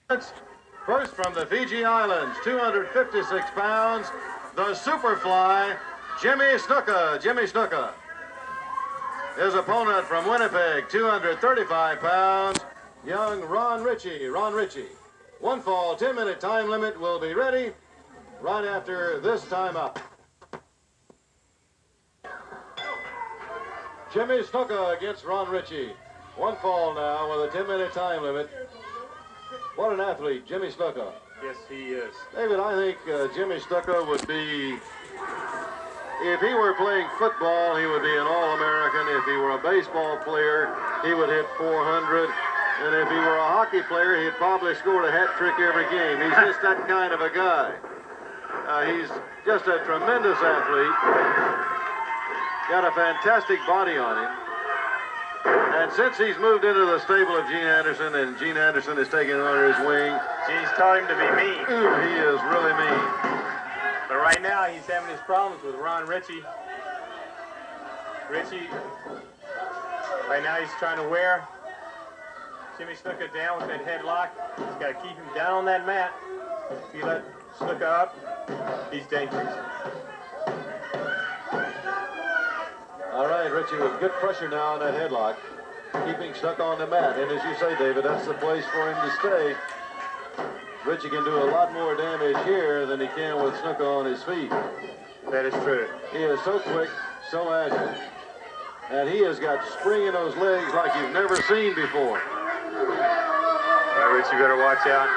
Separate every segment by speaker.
Speaker 1: First from the Fiji Islands, 256 pounds, the Superfly, Jimmy Snuka. Jimmy Snuka. His opponent from Winnipeg, 235 pounds, young Ron Ritchie. Ron Ritchie. One fall, 10-minute time limit will be ready right after this timeout. Jimmy Snuka against Ron Ritchie. One fall now with a 10-minute time limit. What an athlete, Jimmy Snuka.
Speaker 2: Yes, he is.
Speaker 1: David, I think Jimmy Snuka would be, if he were playing football, he would be an All-American. If he were a baseball player, he would hit 400. And if he were a hockey player, he'd probably score a hat trick every game. He's just that kind of a guy. He's just a tremendous athlete. Got a fantastic body on him. And since he's moved into the stable of Gene Anderson, and Gene Anderson is taking him under his wing.
Speaker 2: Gene's taught him to be mean.
Speaker 1: He is really mean.
Speaker 2: But right now, he's having his problems with Ron Ritchie. Ritchie, right now he's trying to wear Jimmy Snuka down with that headlock. He's got to keep him down on that mat. If you let Snuka up, he's dangerous.
Speaker 1: All right, Ritchie with good pressure now on that headlock, keeping Snuka on the mat. And as you say, David, that's the place for him to stay. Ritchie can do a lot more damage here than he can with Snuka on his feet.
Speaker 2: That is true.
Speaker 1: He is so quick, so agile. And he has got spring in those legs like you've never seen before.
Speaker 2: All right, Ritchie, better watch out.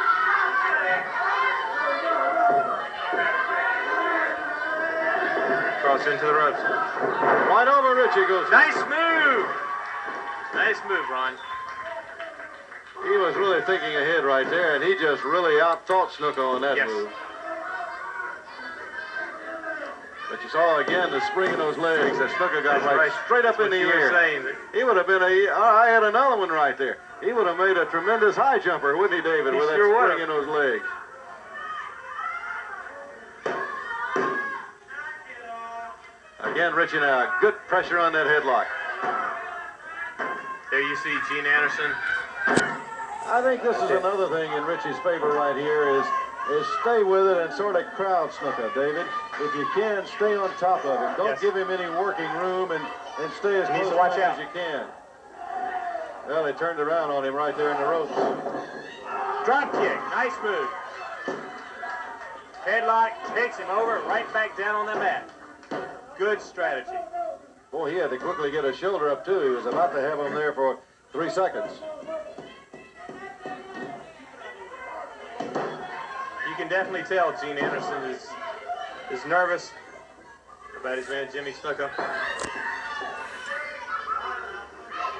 Speaker 2: Cross into the ropes.
Speaker 1: Right over Ritchie goes.
Speaker 2: Nice move. Nice move, Ron.
Speaker 1: He was really thinking ahead right there, and he just really out-thought Snuka on that move. But you saw again the spring in those legs that Snuka got right straight up in the air. He would have been I had another one right there. He would have made a tremendous high jumper, wouldn't he, David, with that spring in those legs? Again, Ritchie now, good pressure on that headlock.
Speaker 2: There you see Gene Anderson.
Speaker 1: I think this is another thing in Ritchie's favor right here is stay with it and sort of crowd Snuka, David. If you can, stay on top of him. Don't give him any working room and stay as close as you can. Well, they turned around on him right there in the ropes.
Speaker 2: Drop kick, nice move. Headlock takes him over, right back down on the mat. Good strategy.
Speaker 1: Boy, he had to quickly get his shoulder up, too. He was about to have him there for 3 seconds.
Speaker 2: You can definitely tell Gene Anderson is nervous about his man Jimmy Snuka.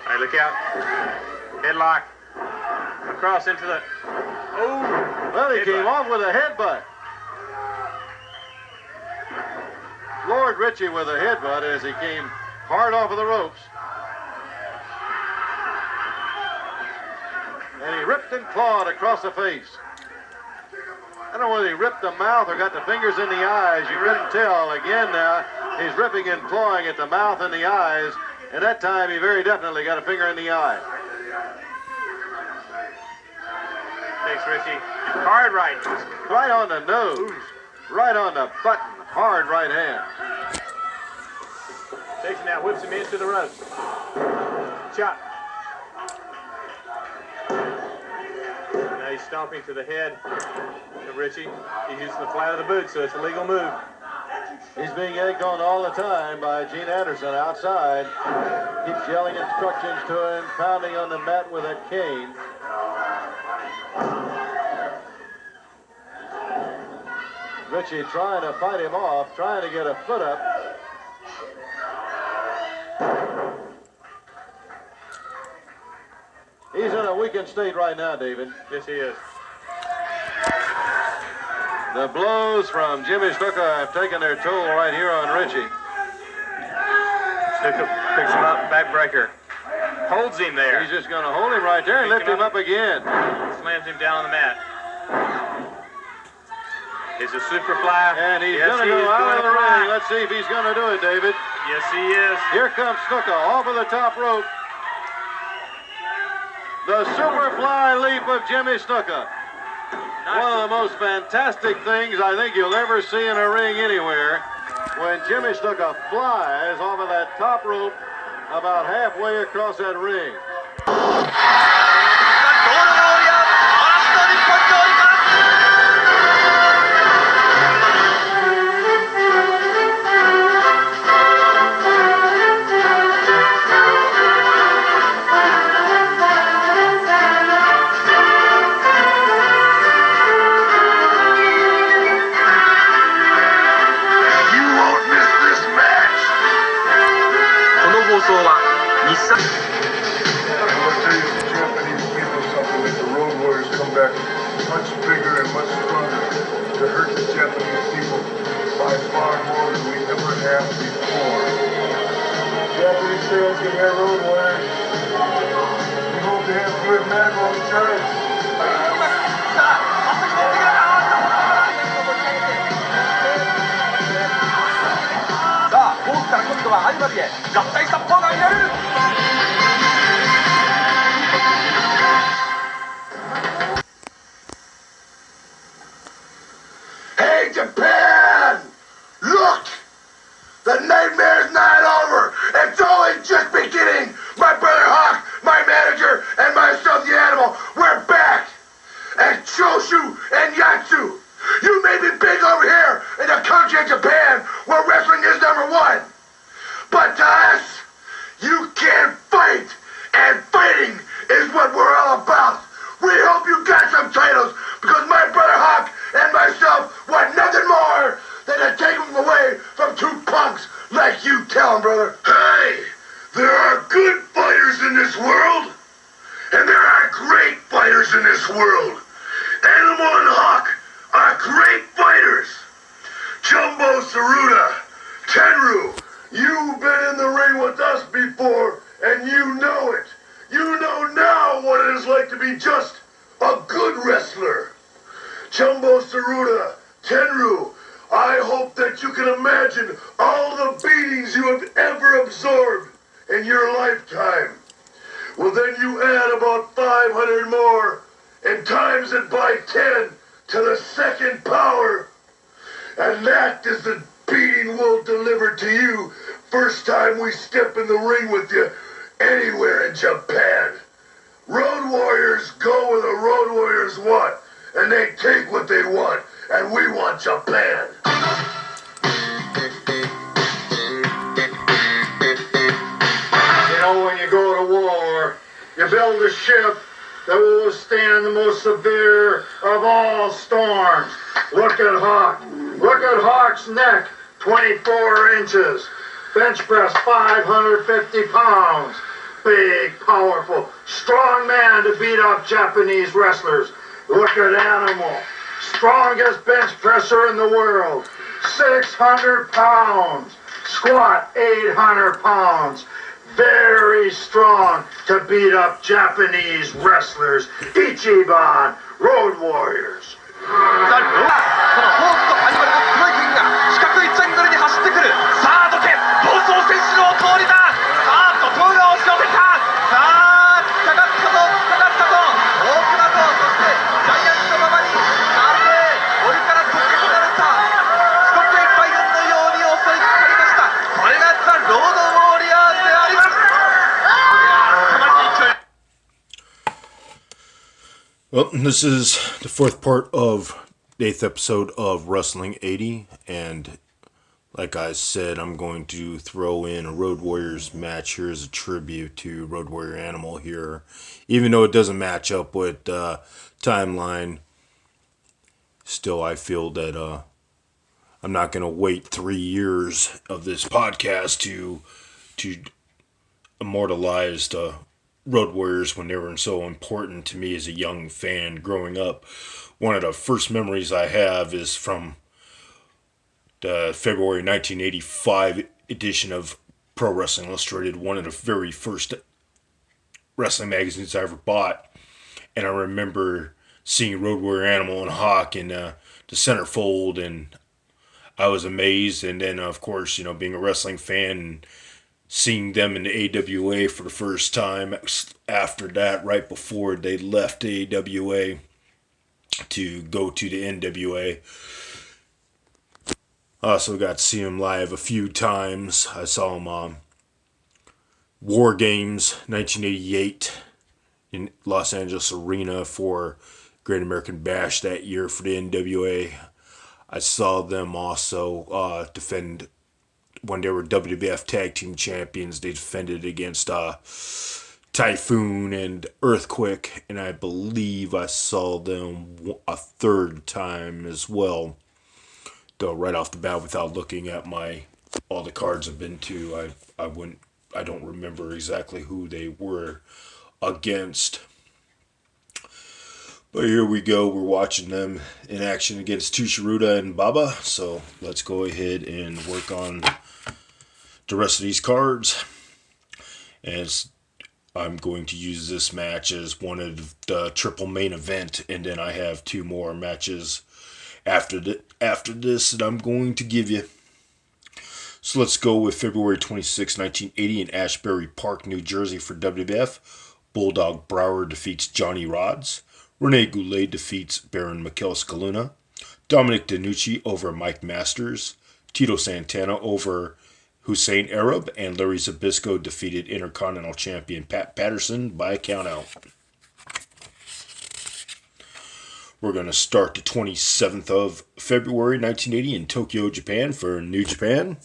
Speaker 2: All right, look out. Headlock. Across into the... Oh!
Speaker 1: Well, he came off with a headbutt. Lord Ritchie with a headbutt as he came hard off of the ropes. And he ripped and clawed across the face. I don't know whether he ripped the mouth or got the fingers in the eyes. You couldn't tell. Again now, he's ripping and clawing at the mouth and the eyes. And that time, he very definitely got a finger in the eye.
Speaker 2: Thanks, Ritchie. Hard right.
Speaker 1: Right on the nose. Right on the button. Hard right hand.
Speaker 2: Takes him now, whips him into the ropes. Chop. Now he's stomping to the head of Ritchie. He's using the flat of the boot, so it's a legal move.
Speaker 1: He's being egged on all the time by Gene Anderson outside. Keeps yelling instructions to him, pounding on the mat with a cane. Ritchie trying to fight him off, trying to get a foot up. He's in a weakened state right now, David.
Speaker 2: Yes, he is.
Speaker 1: The blows from Jimmy Snuka have taken their toll right here on Ritchie.
Speaker 2: Snuka picks him up, backbreaker. Holds him there.
Speaker 1: He's just going to hold him right there and lift him up again.
Speaker 2: Slams him down on the mat. It's a Superfly.
Speaker 1: And he's going to go out of the ring. Let's see if he's going to do it, David.
Speaker 2: Yes, he is.
Speaker 1: Here comes Snuka off of the top rope. The Superfly leap of Jimmy Snuka. One of the most fantastic things I think you'll ever see in a ring anywhere, when Jimmy Snuka flies off of that top rope about halfway across that ring.
Speaker 3: Much bigger and much stronger to hurt the Japanese people by far more than we ever have before. Japanese fans get their own way. We hope to have good medical insurance.
Speaker 4: さあ、フォークから今度はアニマルへ合体したパワーが見られる。
Speaker 3: Hey, Japan! Look! The nightmare's not over! It's only just beginning! My brother Hawk, my manager, and myself, the animal, we're back! And Choshu and Yatsu, you may be big over here in the country of Japan, where wrestling is number one. But to us, you can't fight! And fighting is what we're all about! We hope you got some titles, because my brother Hawk and myself want nothing more than to take them away from two punks like you. Tell them, brother. Hey, there are good fighters in this world, and there are great fighters in this world. Animal and Hawk are great fighters. Jumbo Tsuruta, Tenru, you've been in the ring with us before, and you know it. You know now what it is like to be just a good wrestler. Jumbo Tsuruta, Tenru, I hope that you can imagine all the beatings you have ever absorbed in your lifetime. Well, then you add about 500 more and times it by 10 to the second power. And that is the beating we'll deliver to you first time we step in the ring with you anywhere in Japan. Road Warriors go where the Road Warriors want, and they take what they want, and we want Japan. You know, when you go to war, you build a ship that will withstand the most severe of all storms. Look at Hawk. Look at Hawk's neck, 24 inches. Bench press 550 pounds. Big, powerful, strong man to beat up Japanese wrestlers. Look at Animal. Strongest bench presser in the world. 600 pounds. Squat 800 pounds. Very strong to beat up Japanese wrestlers. Ichiban Road Warriors.
Speaker 4: このフォークとアニマルの黒い剣が四角いジャングルに走ってくる。さあどけ、暴走選手の通りだ。さあ怒涛が押し寄せた。さあかかったぞ、かかったぞ。フォークだぞ。そしてジャイアント馬場にまるで檻から解き放たれたスコットエッパイオンのように襲いかかりました。これがザ・ロードウォーリアーズであります。
Speaker 5: Well, this is the fourth part of the 8th episode of Wrestling 80, and like I said, I'm going to throw in a Road Warriors match here as a tribute to Road Warrior Animal here, even though it doesn't match up with timeline. Still, I feel that I'm not going to wait 3 years of this podcast to immortalize the Road Warriors when they were so important to me as a young fan growing up. One of the first memories I have is from the February 1985 edition of Pro Wrestling Illustrated, one of the very first wrestling magazines I ever bought. And I remember seeing Road Warrior Animal and Hawk in the centerfold, and I was amazed. And then, of course, you know, being a wrestling fan and seeing them in the AWA for the first time after that, right before they left AWA. to go to the NWA. I also got to see him live a few times. I saw him on War Games 1988 in Los Angeles Arena for Great American Bash that year for the NWA. I saw them also defend when they were WWF Tag Team Champions. They defended against Typhoon and Earthquake, and I believe I saw them a third time as well. Though right off the bat, without looking at all the cards I've been to, I don't remember exactly who they were against. But here we go. We're watching them in action against Tushiruda and Baba. So let's go ahead and work on the rest of these cards. And I'm going to use this match as one of the triple main event, and then I have two more matches after this that I'm going to give you. So let's go with February 26, 1980 in Ashbury Park, New Jersey for WWF. Bulldog Brower defeats Johnny Rodz. Rene Goulet defeats Baron Mikel Scaluna. Dominic DeNucci over Mike Masters. Tito Santana over Hussein Arab. And Larry Zbyszko defeated Intercontinental Champion Pat Patterson by countout. We're going to start the 27th of February 1980 in Tokyo, Japan for New Japan,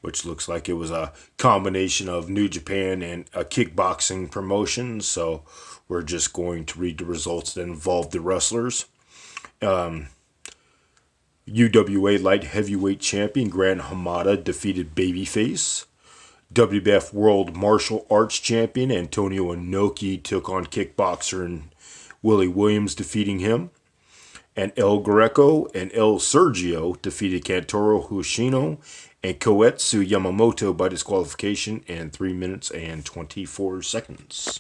Speaker 5: which looks like it was a combination of New Japan and a kickboxing promotion. So we're just going to read the results that involve the wrestlers. UWA Light Heavyweight Champion Gran Hamada defeated Babyface. WWF World Martial Arts Champion Antonio Inoki took on kickboxer and Willie Williams, defeating him. And El Greco and El Sergio defeated Kantoro Hoshino and Koetsu Yamamoto by disqualification in 3 minutes and 24 seconds.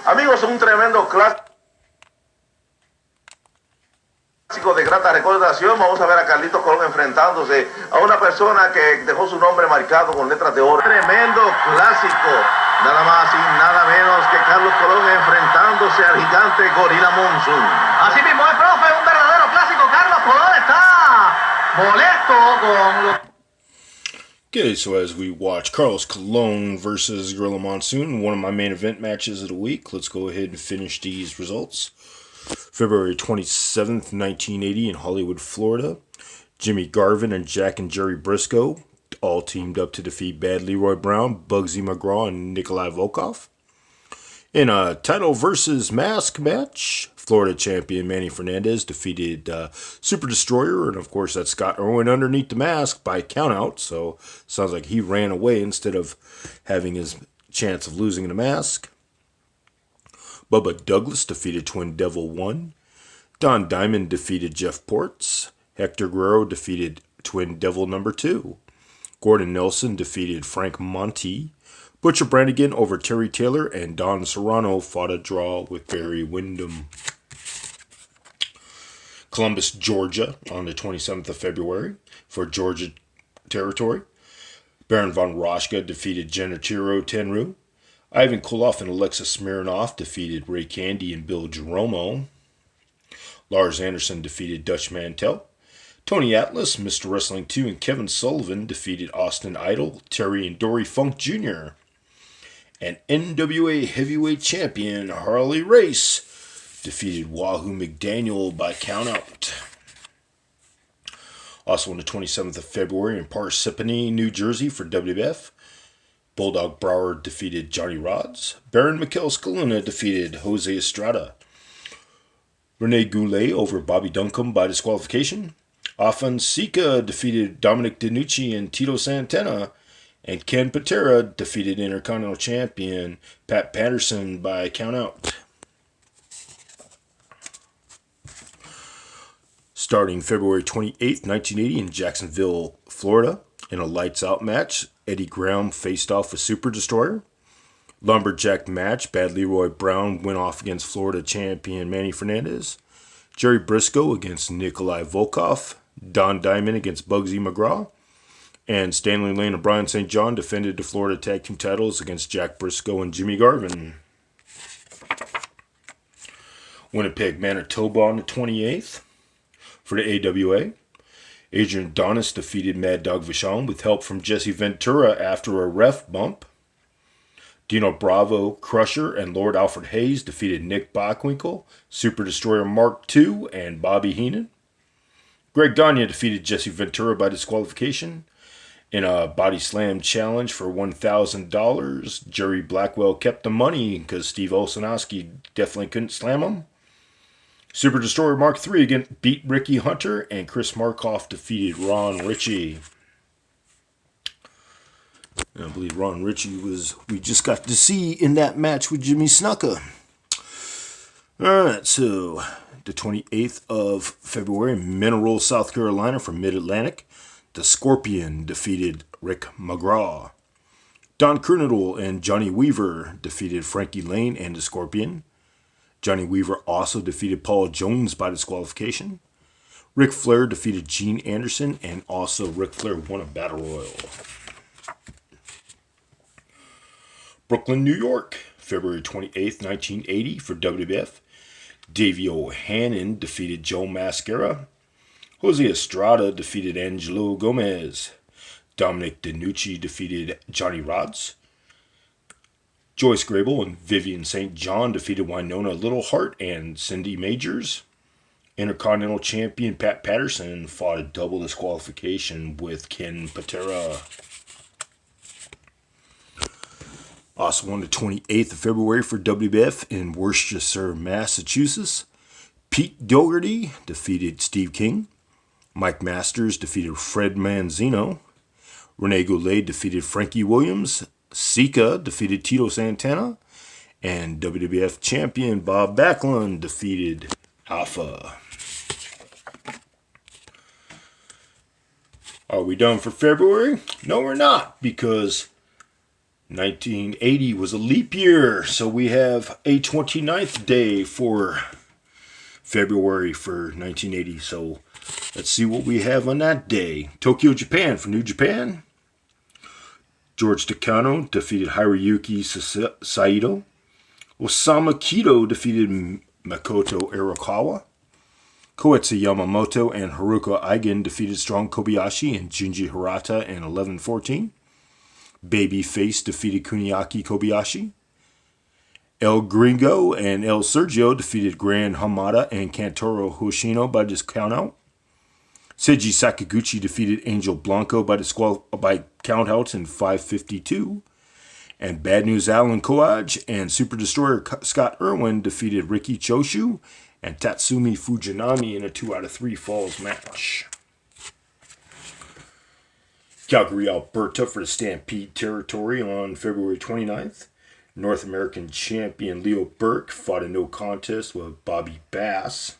Speaker 3: Amigos, un tremendo clásico de grata recordación. Vamos a ver a Carlitos Colón enfrentándose a una persona que dejó su nombre marcado con letras de oro. Tremendo clásico, nada más y nada menos que Carlos Colón enfrentándose al gigante Gorilla Monsoon.
Speaker 4: Así mismo es, profe, un verdadero clásico. Carlos Colón está molesto con los...
Speaker 5: Okay, so as we watch Carlos Colon versus Gorilla Monsoon, one of my main event matches of the week, let's go ahead and finish these results. February 27th, 1980 in Hollywood, Florida. Jimmy Garvin and Jack and Jerry Briscoe all teamed up to defeat Bad Leroy Brown, Bugsy McGraw, and Nikolai Volkov. In a title versus mask match, Florida champion Manny Fernandez defeated Super Destroyer, and of course that's Scott Irwin underneath the mask by countout, so sounds like he ran away instead of having his chance of losing the mask. Bubba Douglas defeated Twin Devil 1. Don Diamond defeated Jeff Ports. Hector Guerrero defeated Twin Devil number 2. Gordon Nelson defeated Frank Monty. Butcher Brannigan over Terry Taylor, and Don Serrano fought a draw with Barry Windham. Columbus, Georgia on the 27th of February for Georgia territory. Baron von Roschka defeated Genichiro Tenryu. Ivan Koloff and Alexis Smirnoff defeated Ray Candy and Bill Jeromo. Lars Anderson defeated Dutch Mantel. Tony Atlas, Mr. Wrestling 2, and Kevin Sullivan defeated Austin Idol, Terry and Dory Funk Jr. And NWA Heavyweight Champion Harley Race defeated Wahoo McDaniel by countout. Also on the 27th of February in Parsippany, New Jersey for WWF, Bulldog Brower defeated Johnny Rodz. Baron Mikel Scaluna defeated Jose Estrada. Rene Goulet over Bobby Duncombe by disqualification. Afonseca defeated Dominic DeNucci and Tito Santana. And Ken Patera defeated Intercontinental Champion Pat Patterson by countout. Starting February 28th, 1980 in Jacksonville, Florida, in a lights-out match, Eddie Graham faced off with Super Destroyer. Lumberjack match, Bad Leroy Brown went off against Florida champion Manny Fernandez. Jerry Briscoe against Nikolai Volkov. Don Diamond against Bugsy McGraw. And Stanley Lane and Brian St. John defended the Florida Tag Team titles against Jack Briscoe and Jimmy Garvin. Winnipeg, Manitoba on the 28th for the AWA. Adrian Adonis defeated Mad Dog Vachon with help from Jesse Ventura after a ref bump. Dino Bravo, Crusher, and Lord Alfred Hayes defeated Nick Bockwinkel, Super Destroyer Mark II, and Bobby Heenan. Greg Gagne defeated Jesse Ventura by disqualification in a body slam challenge for $1,000. Jerry Blackwell kept the money because Steve Olsanowski definitely couldn't slam him. Super Destroyer Mark III again beat Ricky Hunter, and Chris Markoff defeated Ron Ritchie. I believe Ron Ritchie we just got to see in that match with Jimmy Snuka. Alright, so the 28th of February, Mineral, South Carolina from Mid-Atlantic. The Scorpion defeated Rick McGraw. Don Kernodle and Johnny Weaver defeated Frankie Lane and the Scorpion. Johnny Weaver also defeated Paul Jones by disqualification. Ric Flair defeated Gene Anderson, and also Ric Flair won a Battle Royal. Brooklyn, New York, February 28th, 1980 for WWF. Davey O'Hannon defeated Joe Mascara. Jose Estrada defeated Angelo Gomez. Dominic DeNucci defeated Johnny Rodz. Joyce Grable and Vivian St. John defeated Winona Littleheart and Cindy Majors. Intercontinental Champion Pat Patterson fought a double disqualification with Ken Patera. Also on the 28th of February for WWF in Worcester, Massachusetts. Pete Dougherty defeated Steve King. Mike Masters defeated Fred Manzino. Rene Goulet defeated Frankie Williams. Sika defeated Tito Santana. And WWF champion Bob Backlund defeated Alpha. Are we done for February? No, we're not, because 1980 was a leap year, so we have a 29th day for February for 1980. So let's see what we have on that day. Tokyo, Japan for New Japan. George Takano defeated Hiroyuki Saito. Osamu Kido defeated Makoto Arakawa. Koetsu Yamamoto and Haruka Eigen defeated Strong Kobayashi and Junji Hirata in 11-14. Babyface defeated Kuniaki Kobayashi. El Gringo and El Sergio defeated Gran Hamada and Kantoro Hoshino by countout. Seiji Sakaguchi defeated Angel Blanco by countouts in 5:52. And Bad News Alan Koaj and Super Destroyer Scott Irwin defeated Riki Choshu and Tatsumi Fujinami in a 2-out-of-3 falls match. Calgary, Alberta for the Stampede Territory on February 29th. North American champion Leo Burke fought a no contest with Bobby Bass.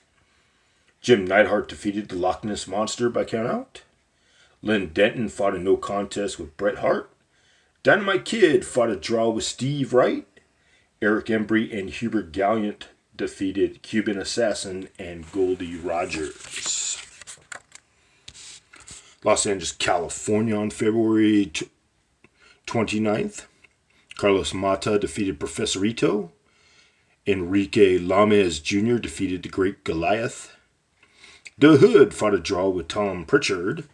Speaker 5: Jim Neidhart defeated the Loch Ness Monster by countout. Lynn Denton fought a no contest with Bret Hart. Dynamite Kid fought a draw with Steve Wright. Eric Embry and Hubert Gallant defeated Cuban Assassin and Goldie Rogers. Los Angeles, California on February 29th. Carlos Mata defeated Professor Ito. Enrique Lames Jr. defeated the Great Goliath. The Hood fought a draw with Tom Pritchard.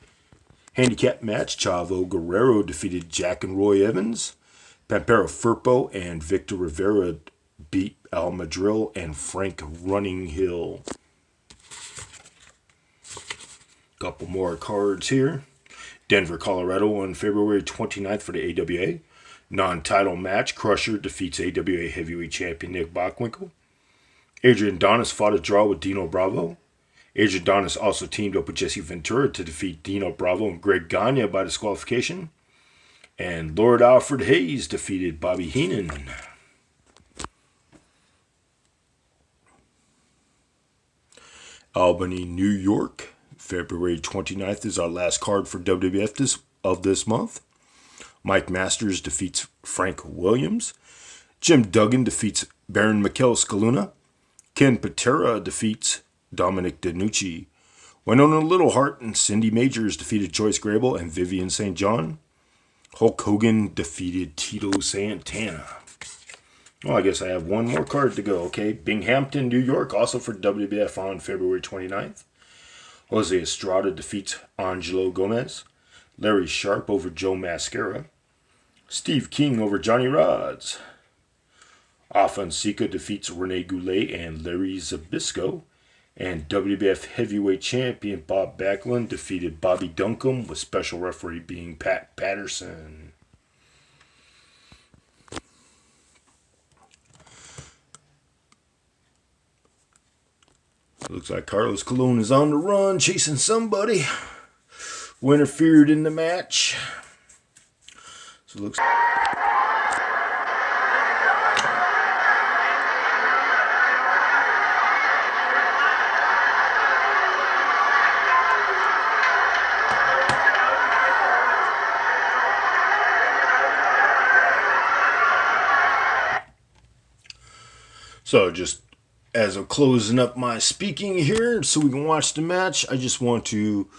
Speaker 5: Handicap match, Chavo Guerrero defeated Jack and Roy Evans. Pampero Firpo and Victor Rivera beat Al Madril and Frank Running Hill. Couple more cards here. Denver, Colorado on February 29th for the AWA. Non-title match, Crusher defeats AWA Heavyweight Champion Nick Bockwinkel. Adrian Adonis fought a draw with Dino Bravo. Adrian Adonis also teamed up with Jesse Ventura to defeat Dino Bravo and Greg Gagne by disqualification. And Lord Alfred Hayes defeated Bobby Heenan. Albany, New York. February 29th is our last card for WWF this month. Mike Masters defeats Frank Williams. Jim Duggan defeats Baron Mikel Scaluna. Ken Patera defeats Dominic DeNucci. Winona Littlehart and Cindy Majors defeated Joyce Grable and Vivian St. John. Hulk Hogan defeated Tito Santana. Well, I guess I have one more card to go, okay? Binghamton, New York, also for WWF on February 29th. Jose Estrada defeats Angelo Gomez. Larry Sharp over Joe Mascara. Steve King over Johnny Rods. Afonseca defeats Rene Goulet and Larry Zbyszko. And WWF Heavyweight Champion Bob Backlund defeated Bobby Duncombe, with special referee being Pat Patterson. Looks like Carlos Colon is on the run, chasing somebody who interfered in the match. So it looks. So just as I'm closing up my speaking here so we can watch the match, I just want to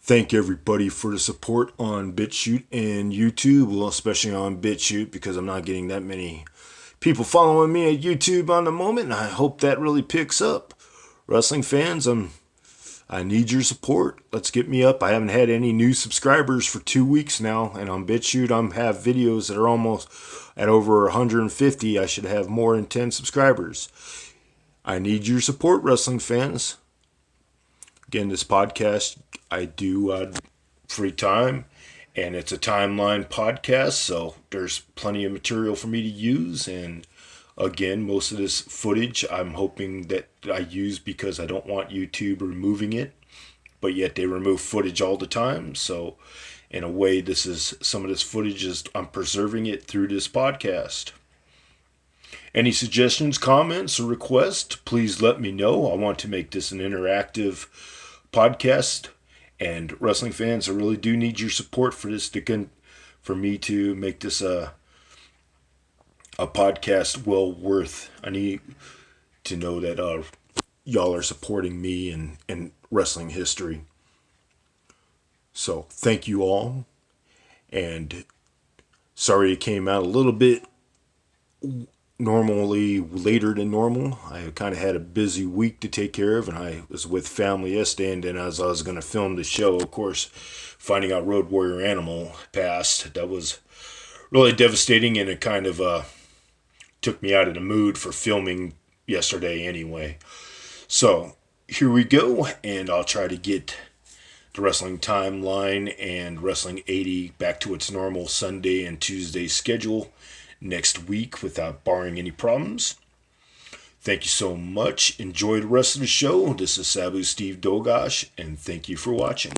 Speaker 5: thank everybody for the support on BitChute and YouTube, well, especially on BitChute, because I'm not getting that many people following me at YouTube on the moment, and I hope that really picks up. Wrestling fans, I need your support. Let's get me up. I haven't had any new subscribers for 2 weeks now, and on BitChute I have videos that are almost at over 150. I should have more than 10 subscribers. I need your support, wrestling fans. Again, this podcast I do free time, and it's a timeline podcast, so there's plenty of material for me to use. And again, most of this footage I'm hoping that I use because I don't want YouTube removing it, but yet they remove footage all the time. So in a way, this is some of this footage is I'm preserving it through this podcast. Any suggestions, comments, or requests, please let me know. I want to make this an interactive podcast, and wrestling fans, I really do need your support for this for me to make this a podcast well worth. I need to know that y'all are supporting me and wrestling history. So thank you all, and sorry it came out a little bit normally later than normal. I kind of had a busy week to take care of, and I was with family yesterday, and then as I was going to film the show, of course, finding out Road Warrior Animal passed, that was really devastating, and it kind of took me out of the mood for filming yesterday anyway. So here we go, and I'll try to get the Wrestling Timeline and Wrestling 80 back to its normal Sunday and Tuesday schedule next week without barring any problems. Thank you so much. Enjoy the rest of the show. This is Sabu Steve Dogosh, and thank you for watching.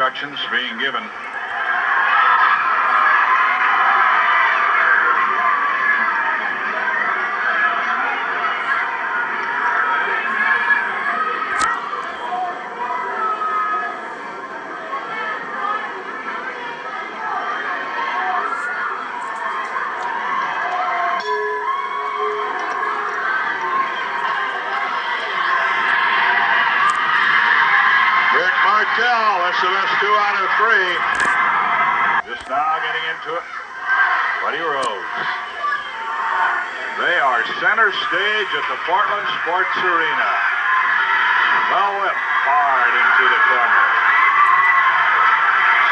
Speaker 6: instructions being given. Rick Martell, that's the best 2 out of 3. Just now getting into it, Buddy Rose. They are center stage at the Portland Sports Arena. Well whipped hard into the corner.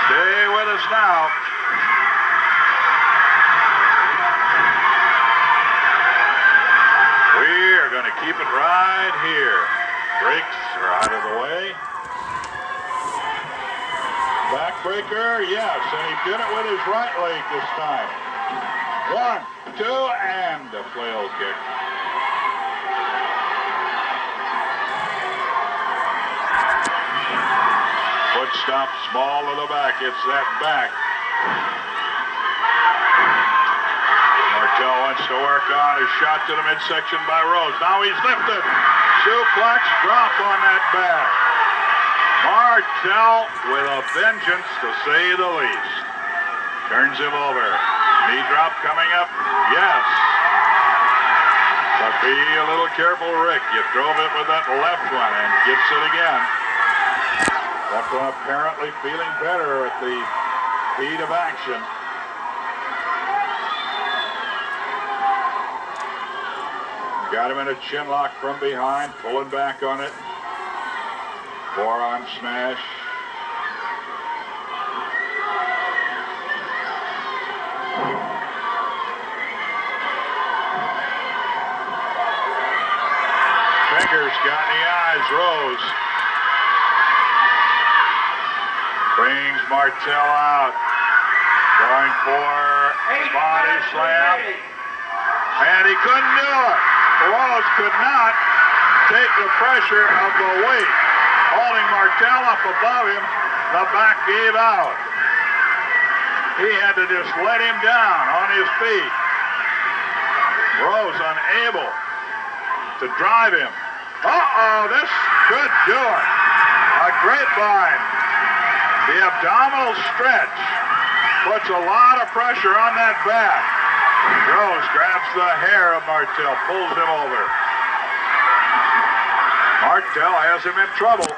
Speaker 6: Stay with us now. We are going to keep it right here. Brakes are out of the way. Backbreaker, yes, and he did it with his right leg this time. 1, 2, and a flail kick. Foot stomp, small to the back. It's that back. Martell wants to work on a shot to the midsection by Rose. Now he's lifted. Suplex drop on that back. Martell with a vengeance, to say the least. Turns him over. Knee drop coming up. Yes. But be a little careful, Rick. You drove it with that left one and gets it again. Left one apparently feeling better at the heat of action. Got him in a chin lock from behind, pulling back on it. Forearm smash. Fingers got in the eyes, Rose. Brings Martell out. Going for body slam. And he couldn't do it. Rose could not take the pressure of the weight. Holding Martell up above him, the back gave out. He had to just let him down on his feet. Rose unable to drive him. Uh-oh, this could do it. A grapevine. The abdominal stretch puts a lot of pressure on that back. Rose grabs the hair of Martell, pulls him over. Martell has him in trouble.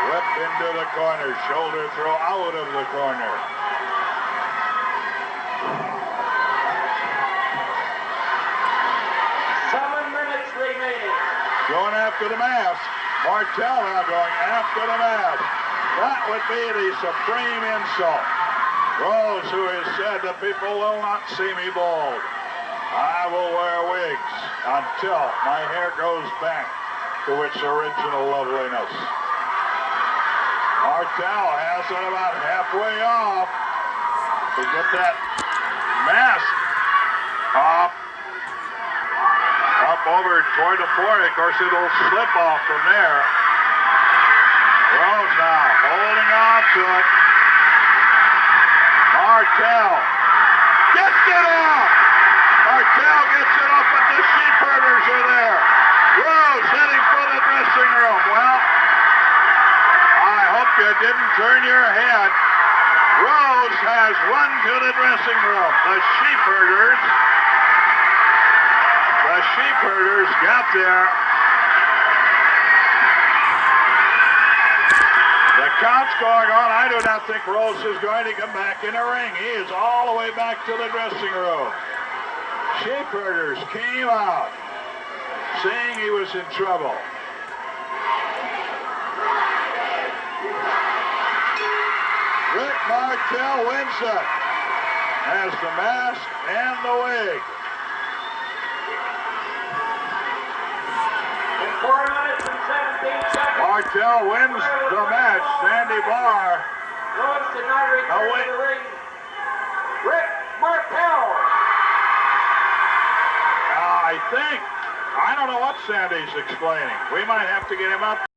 Speaker 6: Whipped into the corner, shoulder throw out of the corner. Going after the mask. Martell now going after the mask. That would be the supreme insult. Rose, who has said that people will not see me bald. I will wear wigs until my hair goes back to its original loveliness. Martell has it about halfway off to get that mask off. Up over toward the floor. Of course, it'll slip off from there. Rose now holding on to it. Martell gets it off. Martell gets it off, but the sheepherders are there. Rose heading for the dressing room. Well, I hope you didn't turn your head. Rose has run to the dressing room. The sheepherders got there. The count's going on. I do not think Rose is going to come back in the ring. He is all the way back to the dressing room. Sheepherders came out, saying he was in trouble. Rick Martell wins it. Has the mask and the wig.
Speaker 7: 4 minutes and 17 seconds.
Speaker 6: Martell wins the match. Sandy Barr.
Speaker 7: Rose did not return to the ring. Rick Martell.
Speaker 6: I think. I don't know what Sandy's explaining. We might have to get him up.